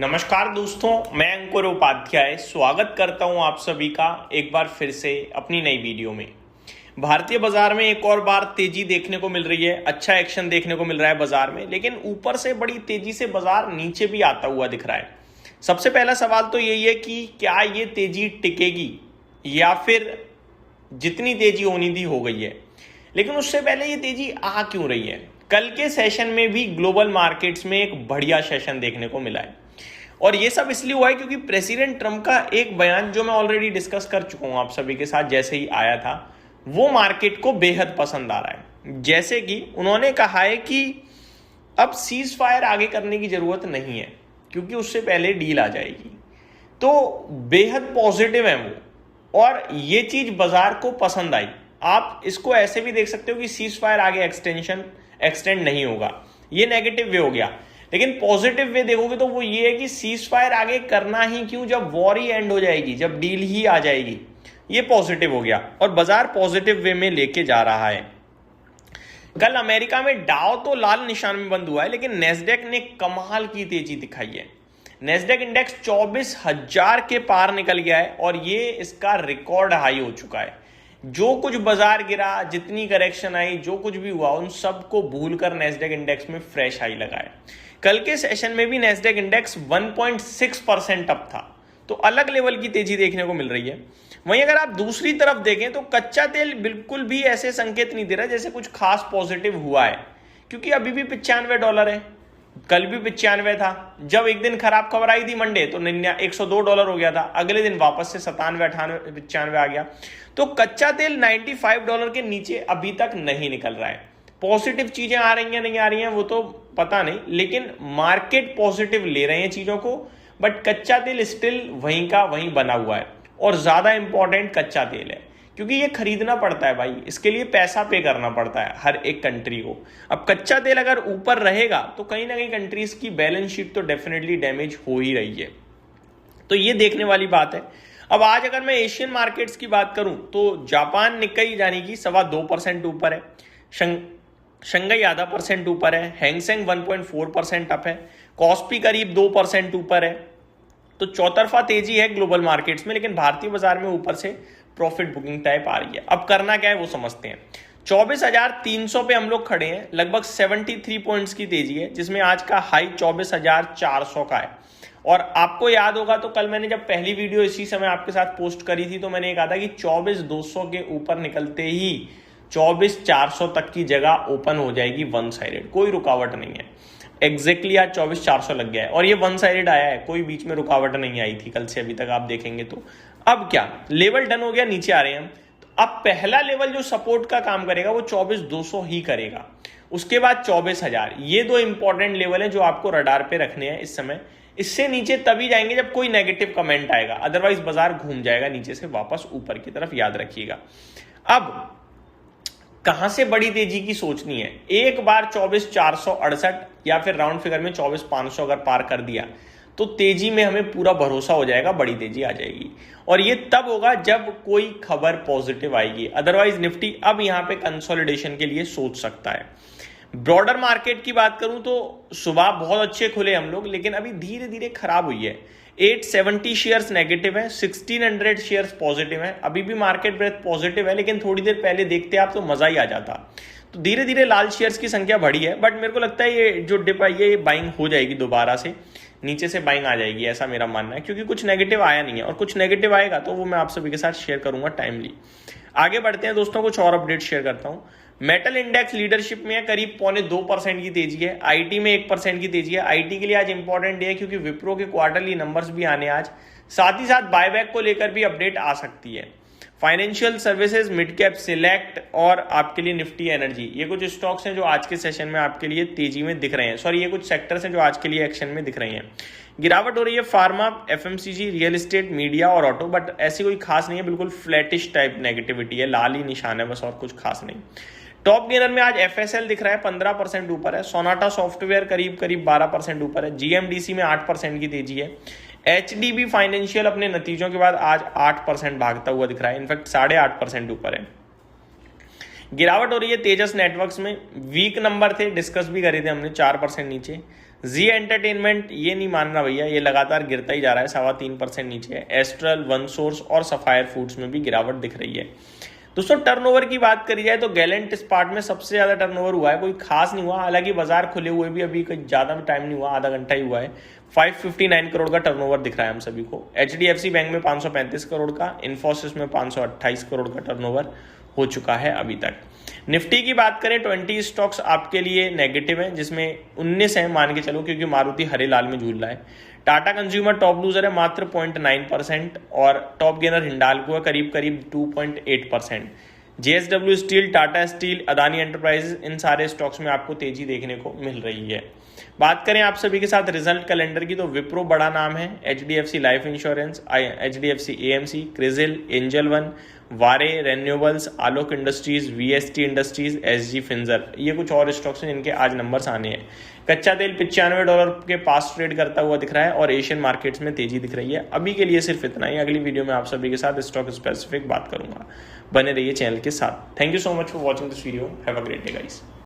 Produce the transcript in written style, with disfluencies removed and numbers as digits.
नमस्कार दोस्तों, मैं अंकुर उपाध्याय स्वागत करता हूं आप सभी का एक बार फिर से अपनी नई वीडियो में। भारतीय बाजार में एक और बार तेजी देखने को मिल रही है, अच्छा एक्शन देखने को मिल रहा है बाजार में, लेकिन ऊपर से बड़ी तेजी से बाजार नीचे भी आता हुआ दिख रहा है। सबसे पहला सवाल तो यही है कि क्या ये तेजी टिकेगी या फिर जितनी तेजी होनी थी हो गई है। लेकिन उससे पहले ये तेजी आ क्यों रही है? कल के सेशन में भी ग्लोबल मार्केट्स में एक बढ़िया सेशन देखने को मिला है और ये सब इसलिए हुआ है क्योंकि प्रेसिडेंट ट्रंप का एक बयान जो मैं ऑलरेडी डिस्कस कर चुका हूं आप सभी के साथ, जैसे ही आया था वो मार्केट को बेहद पसंद आ रहा है। जैसे कि उन्होंने कहा है कि अब सीज फायर आगे करने की जरूरत नहीं है क्योंकि उससे पहले डील आ जाएगी। तो बेहद पॉजिटिव है वो और ये चीज बाजार को पसंद आई। आप इसको ऐसे भी देख सकते हो कि सीज फायर आगे एक्सटेंड नहीं होगा, ये नेगेटिव वे हो गया। लेकिन पॉजिटिव वे देखोगे तो वो ये है कि सीज फायर आगे करना ही क्यों, जब वॉर ही एंड हो जाएगी, जब डील ही आ जाएगी। ये पॉजिटिव हो गया और बाजार पॉजिटिव वे में लेके जा रहा है। कल अमेरिका में डाउ तो लाल निशान में बंद हुआ है, लेकिन नेस्डेक ने कमाल की तेजी दिखाई है। नेस्डेक इंडेक्स 24,000 के पार निकल गया है और ये इसका रिकॉर्ड हाई हो चुका है। जो कुछ बाजार गिरा, जितनी करेक्शन आई, जो कुछ भी हुआ, उन सबको भूलकर नेस्डेक इंडेक्स में फ्रेश हाई लगा है। कल के सेशन में भी नेस्डेक इंडेक्स 1.6% अप था, तो अलग लेवल की तेजी देखने को मिल रही है। वहीं अगर आप दूसरी तरफ देखें तो कच्चा तेल बिल्कुल भी ऐसे संकेत नहीं दे रहा जैसे कुछ खास पॉजिटिव हुआ है, क्योंकि अभी भी $95 है। कल भी 95 था। जब एक दिन खराब खबर आई थी मंडे तो $102 हो गया था, अगले दिन वापस से 97, 98, 95 आ गया। तो कच्चा तेल $95 के नीचे अभी तक नहीं निकल रहा है। पॉजिटिव चीजें आ रही हैं नहीं आ रही हैं वो तो पता नहीं, लेकिन मार्केट पॉजिटिव ले रहे हैं चीजों को, बट कच्चा तेल स्टिल वहीं का वहीं बना हुआ है और ज्यादा इंपॉर्टेंट कच्चा तेल है क्योंकि ये खरीदना पड़ता है भाई, इसके लिए पैसा पे करना पड़ता है हर एक कंट्री को। अब कच्चा तेल अगर ऊपर रहेगा तो कहीं ना कहीं कंट्रीज की बैलेंस शीट तो डेफिनेटली डैमेज हो ही रही है, तो ये देखने वाली बात है। अब आज अगर मैं एशियन मार्केट्स की बात करूं तो जापान निक्केई यानी कि 2.25% ऊपर है, शंघाई आधा % ऊपर है, हैंगसेंग 1.4% अप है, कॉस्पी करीब 2% ऊपर है। तो चौतरफा तेजी है ग्लोबल मार्केट्स में, लेकिन भारतीय बाजार में ऊपर से प्रॉफिट बुकिंग टाइप आ रही है। अब करना क्या है वो समझते हैं। 24,300 पे हम लोग खड़े हैं, लगभग 73 पॉइंट्स की तेजी है, जिसमें आज का हाई 24,400 का है। और आपको याद होगा तो कल मैंने जब पहली वीडियो इसी समय आपके साथ पोस्ट करी थी तो मैंने कहा था कि 24,200 के ऊपर निकलते ही 24,400 तक की जगह ओपन हो जाएगी वन साइडेड, कोई रुकावट नहीं है। एग्जैक्टली आज 24,400 लग गया है और ये वन साइडेड आया है, कोई बीच में रुकावट नहीं आई थी कल से अभी तक आप देखेंगे तो। अब क्या लेवल डन हो गया, नीचे आ रहे हैं हम। तो अब पहला लेवल जो सपोर्ट का काम करेगा वो 24,200 ही करेगा, उसके बाद 24,000। ये दो इंपॉर्टेंट लेवल है जो आपको रडार पे रखने हैं इस समय। इससे नीचे तभी जाएंगे जब कोई नेगेटिव कमेंट आएगा, अदरवाइज बाजार घूम जाएगा नीचे से वापस ऊपर की तरफ, याद रखिएगा। अब कहां से बड़ी तेजी की सोचनी है? एक बार 24,468 या फिर राउंड फिगर में 24,500 अगर पार कर दिया तो तेजी में हमें पूरा भरोसा हो जाएगा, बड़ी तेजी आ जाएगी। और ये तब होगा जब कोई खबर पॉजिटिव आएगी, अदरवाइज निफ्टी अब यहां पे कंसोलिडेशन के लिए सोच सकता है। ब्रॉडर मार्केट की बात करूं तो सुबह बहुत अच्छे खुले हम लोग, लेकिन अभी धीरे धीरे खराब हुई है। 870 शेयर्स नेगेटिव है, 1600 शेयर्स पॉजिटिव है। अभी भी मार्केट ब्रेथ पॉजिटिव है, लेकिन थोड़ी देर पहले देखते आप तो मजा ही आ जाता। तो धीरे धीरे लाल शेयर्स की संख्या बढ़ी है, बट मेरे को लगता है ये जो डिप आई है ये बाइंग हो जाएगी, दोबारा से नीचे से बाइंग आ जाएगी, ऐसा मेरा मानना है, क्योंकि कुछ नेगेटिव आया नहीं है और कुछ नेगेटिव आएगा तो वो मैं आप सभी के साथ शेयर करूंगा टाइमली। आगे बढ़ते हैं दोस्तों, कुछ और अपडेट शेयर करता हूं। मेटल इंडेक्स लीडरशिप में है, करीब 2.25% की तेजी है। आईटी में 1% की तेजी है। आईटी के लिए आज इंपॉर्टेंट डे है क्योंकि विप्रो के क्वार्टरली नंबर्स भी आने आज, साथ ही साथ बायबैक को लेकर भी अपडेट आ सकती है। Financial services, mid cap, select और आपके लिए निफ्टी एनर्जी, ये कुछ स्टॉक्स हैं जो आज के सेशन में आपके लिए तेजी में दिख रहे हैं। सॉरी, ये कुछ सेक्टर्स हैं जो आज के लिए एक्शन में दिख रहे हैं। गिरावट हो रही है pharma, FMCG, real estate, media और ऑटो, बट ऐसी कोई खास नहीं है, बिल्कुल फ्लैटिश टाइप नेगेटिविटी है, लाल ही निशान है बस और कुछ खास नहीं। टॉप गेनर में आज एफएसएल दिख रहा है 15% ऊपर है, सोनाटा सॉफ्टवेयर करीब 12% ऊपर है, जीएमडीसी में 8% की तेजी है। एचडीबी फाइनेंशियल अपने नतीजों के बाद आज 8% भागता हुआ दिख रहा है, इनफैक्ट 8.5% ऊपर है। गिरावट हो रही है तेजस नेटवर्क्स में, वीक नंबर थे, डिस्कस भी करे थे हमने, 4% नीचे। जी एंटरटेनमेंट ये नहीं मानना भैया, ये लगातार गिरता ही जा रहा है, 3.25% नीचे है। एस्ट्रल, वन सोर्स और सफायर फूड्स में भी गिरावट दिख रही है। दोस्तों टर्नओवर की बात करी जाए तो गैलेंट इस्पात में सबसे ज्यादा टर्नओवर हुआ है, कोई खास नहीं हुआ, हालांकि बाजार खुले हुए भी अभी कोई ज्यादा टाइम नहीं हुआ, आधा घंटा ही हुआ है। 559 करोड़ का टर्नओवर दिख रहा है हम सभी को। HDFC बैंक में 535 करोड़ का, इन्फोसिस में 528 करोड़ का टर्नओवर हो चुका है अभी तक। निफ्टी की बात करें 20 स्टॉक्स आपके लिए नेगेटिव है, जिसमें 19 है मान के चलो, क्योंकि मारुति हरे लाल में झूल रहा है। टाटा कंज्यूमर टॉप लूजर है मात्र 0.9% और टॉप गेनर हिंडाल्को है करीब करीब 2.8%। JSW steel, Tata steel, Adani enterprises, इन सारे स्टॉक्स में आपको तेजी देखने को मिल रही है। बात करें आप सभी के साथ रिजल्ट कैलेंडर की तो विप्रो बड़ा नाम है, HDFC life insurance, HDFC AMC, CRISIL, angel one, Waaree renewables, Alok industries, VST industries, SG फिंजर, ये कुछ और स्टॉक्स हैं जिनके आज नंबर्स आने हैं। कच्चा तेल $95 के पास ट्रेड करता हुआ दिख रहा है और एशियन मार्केट्स में तेजी दिख रही है। अभी के लिए सिर्फ इतना ही, अगली वीडियो में आप सभी के साथ स्टॉक स्पेसिफिक बात करूंगा। बने रहिए चैनल के साथ। Thank you so much for watching this video. Have a great day guys.